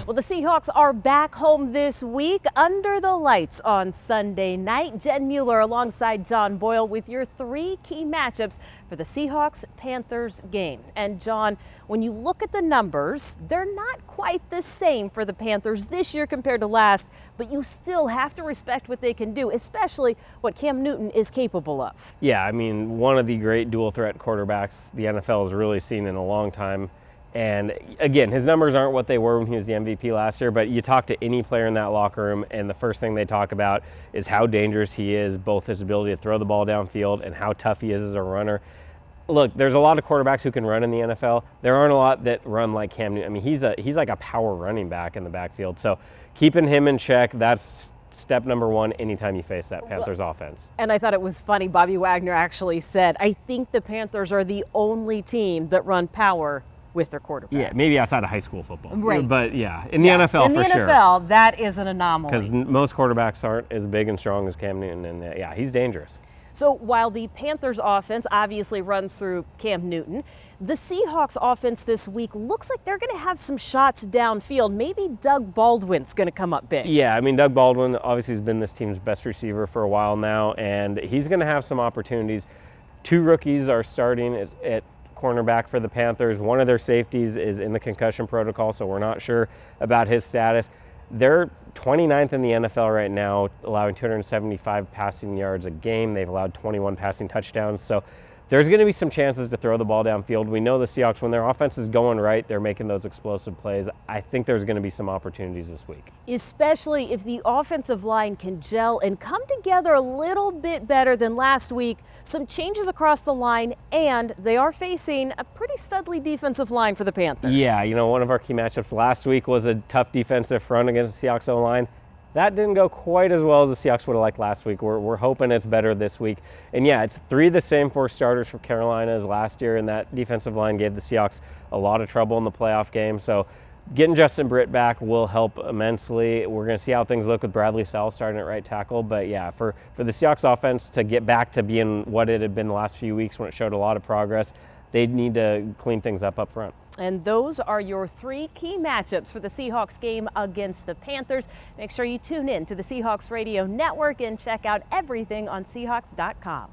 Well, the Seahawks are back home this week under the lights on Sunday night. Jen Mueller alongside John Boyle with your three key matchups for the Seahawks-Panthers game. And John, when you look at the numbers, they're not quite the same for the Panthers this year compared to last, but you still have to respect what they can do, especially what Cam Newton is capable of. Yeah, I mean, one of the great dual threat quarterbacks the NFL has really seen in a long time. And again, his numbers aren't what they were when he was the MVP last year, but you talk to any player in that locker room and the first thing they talk about is how dangerous he is, both his ability to throw the ball downfield and how tough he is as a runner. Look, there's a lot of quarterbacks who can run in the NFL. There aren't a lot that run like Cam Newton. I mean, he's like a power running back in the backfield. So keeping him in check, that's step number one anytime you face that Panthers offense. And I thought it was funny, Bobby Wagner actually said, I think the Panthers are the only team that run power with their quarterback. Yeah, maybe outside of high school football. Right. But yeah, in the NFL for sure. In the NFL, that is an anomaly. Because most quarterbacks aren't as big and strong as Cam Newton, and yeah, he's dangerous. So while the Panthers offense obviously runs through Cam Newton, the Seahawks offense this week looks like they're going to have some shots downfield. Maybe Doug Baldwin's going to come up big. Yeah, I mean, Doug Baldwin obviously has been this team's best receiver for a while now, and he's going to have some opportunities. Two rookies are starting at cornerback for the Panthers. One of their safeties is in the concussion protocol, so we're not sure about his status. They're 29th in the NFL right now, allowing 275 passing yards a game. They've allowed 21 passing touchdowns. So there's going to be some chances to throw the ball downfield. We know the Seahawks, when their offense is going right, they're making those explosive plays. I think there's going to be some opportunities this week. Especially if the offensive line can gel and come together a little bit better than last week. Some changes across the line, and they are facing a pretty studly defensive line for the Panthers. Yeah, you know, one of our key matchups last week was a tough defensive front against the Seahawks O-line. That didn't go quite as well as the Seahawks would have liked last week. We're hoping it's better this week. And yeah, it's the same four starters for Carolina as last year, and that defensive line gave the Seahawks a lot of trouble in the playoff game. So getting Justin Britt back will help immensely. We're going to see how things look with Bradley Sowell starting at right tackle. But yeah, for the Seahawks offense to get back to being what it had been the last few weeks when it showed a lot of progress, they need to clean things up front. And those are your three key matchups for the Seahawks game against the Panthers. Make sure you tune in to the Seahawks Radio Network and check out everything on Seahawks.com.